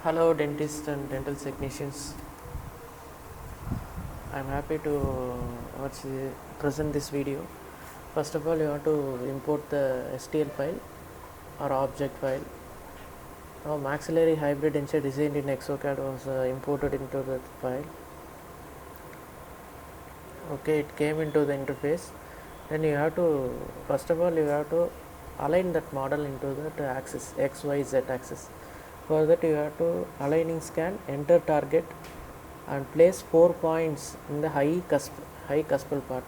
Hello dentists and dental technicians. I am happy to present this video. First of all, you have to import the STL file or object file. Now maxillary hybrid denture designed in exocad was imported into the file. Okay, it came into the interface. Then you have to, first of all, you have to align that model into that axis, X, Y, Z axis. For that you have to aligning scan, enter target and place 4 points in the high cuspal part.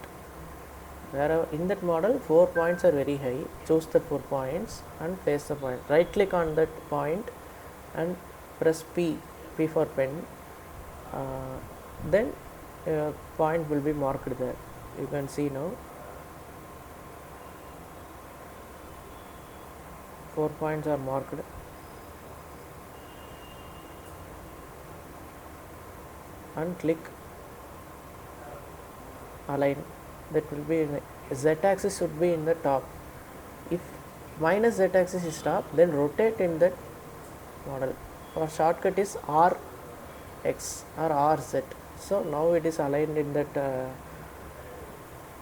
Wherever in that model 4 points are very high, choose the 4 points and place the point. Right click on that point and press P for pen. Then point will be marked there. You can see now 4 points are marked. And click align. That will be in the Z axis should be in the top. If minus Z axis is top, then rotate in that model. Our shortcut is RX or RZ. So now it is aligned in that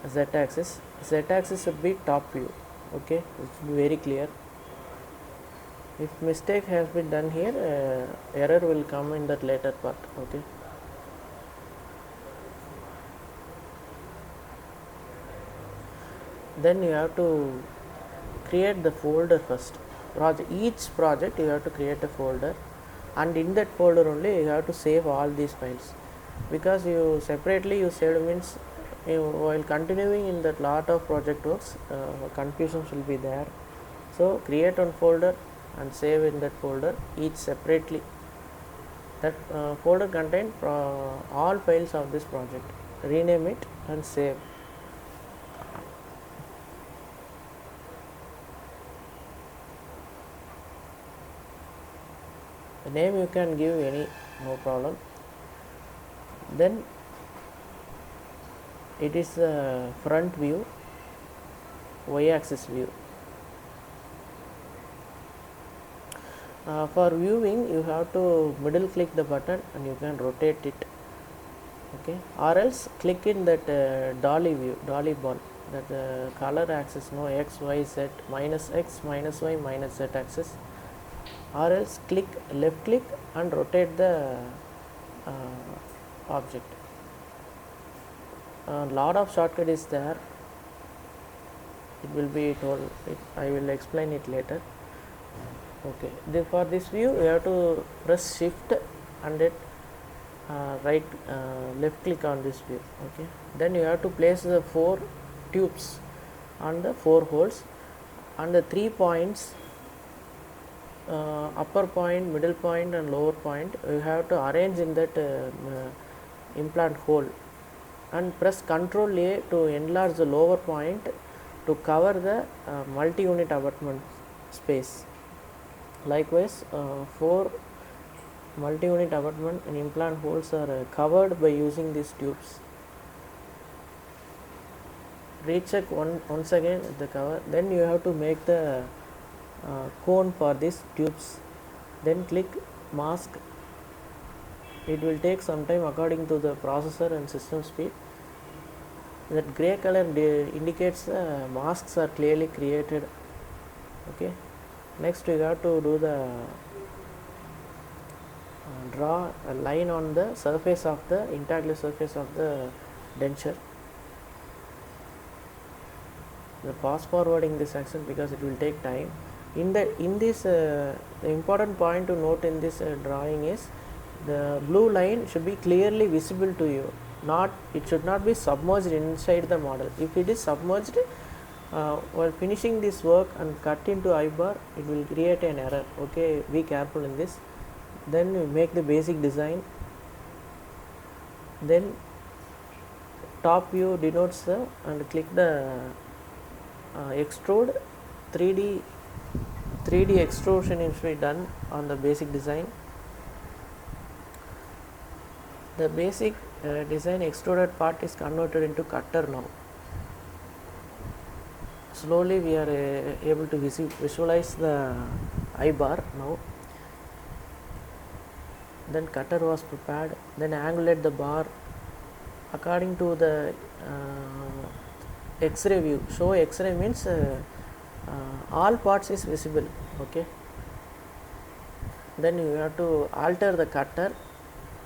Z axis. Z axis should be top view. Okay, it should be very clear. If mistake has been done here, error will come in that later part. Okay. Then you have to create the folder first. Each project you have to create a folder, and in that folder only you have to save all these files, because you separately you saved means while continuing in that lot of project works, confusions will be there. So create one folder and save in that folder each separately. That folder contain all files of this project. Rename it and save. The name you can give any, no problem. Then it is the front view, Y axis view. For viewing you have to middle click the button and you can rotate it. Okay, or else click in that dolly view, dolly ball, that color axis, no, X, Y, Z, minus X, minus Y, minus Z axis, or else click left click and rotate the object. Lot of shortcut is there, it will be told, I will explain it later. Okay, for this view you have to press shift and it left click on this view. Okay, then you have to place the 4 tubes on the 4 holes, and the 3 points, upper point, middle point and lower point, you have to arrange in that implant hole, and press Ctrl A to enlarge the lower point to cover the multi-unit abutment space. Likewise, 4 multi-unit abutment and implant holes are covered by using these tubes. Recheck once again the cover. Then you have to make the cone for these tubes. Then click mask. It will take some time according to the processor and system speed. That gray color indicates the masks are clearly created. Okay. Next we have to do the draw a line on the surface of the intaglio surface of the denture. The fast forwarding this action because it will take time. In this the important point to note in this drawing is the blue line should be clearly visible to you. It should not be submerged inside the model. If it is submerged while finishing this work and cut into I-bar, it will create an error. Okay, be careful in this. Then we make the basic design. Then top view denotes the, and click the extrude. 3D extrusion is to be done on the basic design. The basic design extruded part is converted into cutter now. Slowly we are able to visualize the I-bar now. then cutter was prepared, then angulate the bar according to the X-ray view. So X-ray means all parts is visible. Okay, then you have to alter the cutter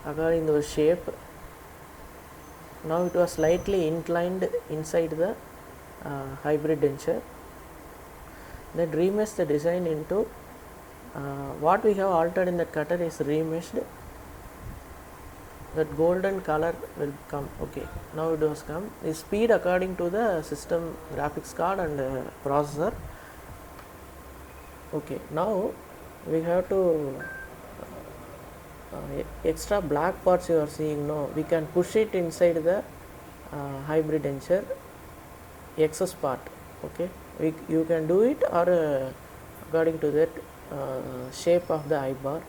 according to the shape. Now it was slightly inclined inside the hybrid denture. Then remesh the design into what we have altered in the cutter is remeshed. That golden color will come. Okay, now it was come. The speed according to the system graphics card and processor. Okay, now we have to extra black parts you are seeing. No, we can push it inside the hybrid denture excess part. Okay, you can do it, or according to that shape of the eye bar.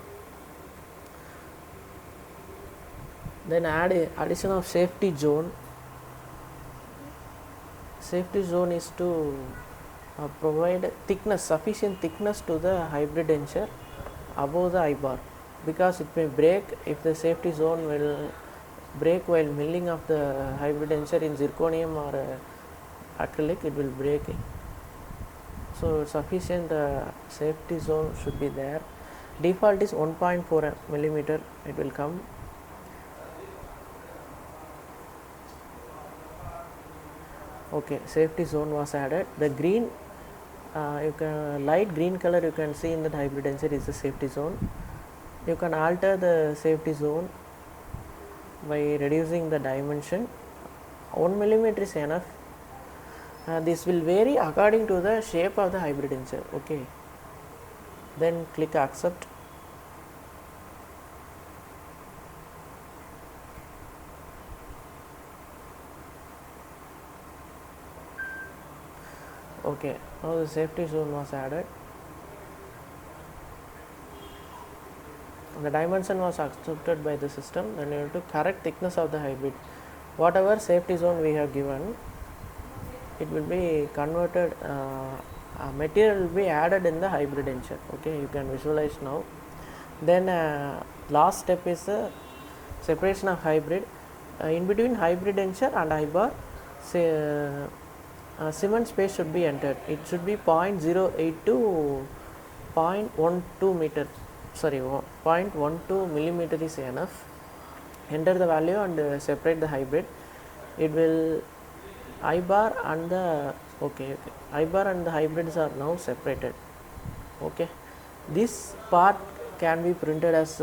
Then add addition of safety zone. Safety zone is to provide thickness, sufficient thickness to the hybrid denture above the eye bar, because it may break if the safety zone will break while milling of the hybrid denture in zirconium or acrylic, it will break. So sufficient safety zone should be there. Default is 1.4 millimeter, it will come. Okay, safety zone was added. The green, you can light green color you can see in the hybrid denture is the safety zone. You can alter the safety zone by reducing the dimension. 1 millimeter is enough. This will vary according to the shape of the hybrid denture. Okay, then click accept. Okay, now the safety zone was added. The dimension was accepted by the system. Then you have to correct thickness of the hybrid. Whatever safety zone we have given, it will be converted, material will be added in the hybrid denture. Okay, you can visualize now. Then last step is the separation of hybrid. In between hybrid denture and eye bar, cement space should be entered. It should be 0.08 to 0.12 meter. Sorry, 0.12 millimeter is enough. Enter the value and separate the hybrid. It will eye bar and the eye bar and the hybrids are now separated. Okay, this part can be printed as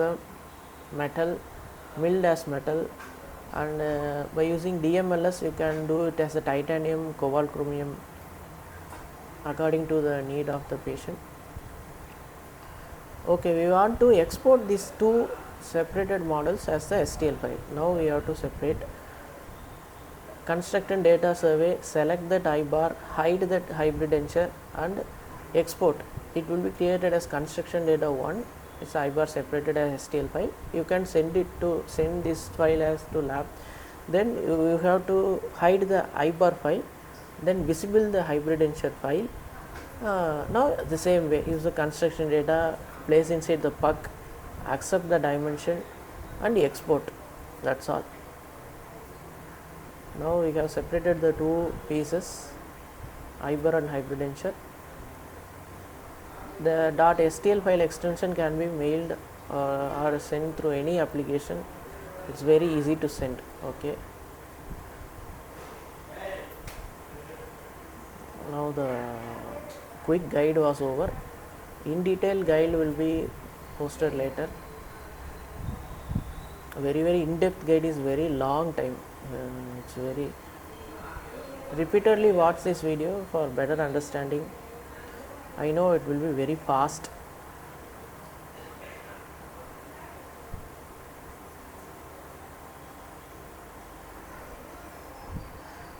metal, milled as metal, and by using DMLS you can do it as a titanium, cobalt, chromium according to the need of the patient. Okay, we want to export these two separated models as the STL file. Now we have to separate. Construct and data survey, select that eye bar, hide that hybrid denture and export. It will be created as construction data 1. It's eye bar separated as STL file. You can send this file as to lab. Then you have to hide the eye bar file, then visible the hybrid denture file. Now the same way, use the construction data, place inside the puck, accept the dimension and export. That's all. Now we have separated the two pieces, eye bar and hybrid denture. The .stl file extension can be mailed or sent through any application. It's very easy to send. Okay. Now the quick guide was over. In detail guide will be posted later. A very in-depth guide is very long time. It's very repeatedly watch this video for better understanding. I know it will be very fast.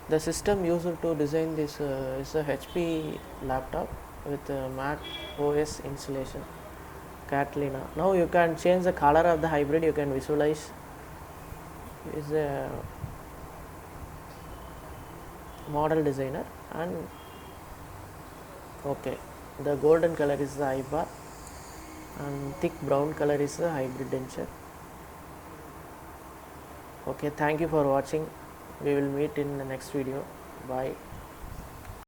The system used to design this is a HP laptop with Mac OS installation, Catalina. Now you can change the color of the hybrid. You can visualize. Is a model designer, and okay, the golden color is the eye bar and thick brown color is the hybrid denture. Okay, thank you for watching. We will meet in the next video. Bye.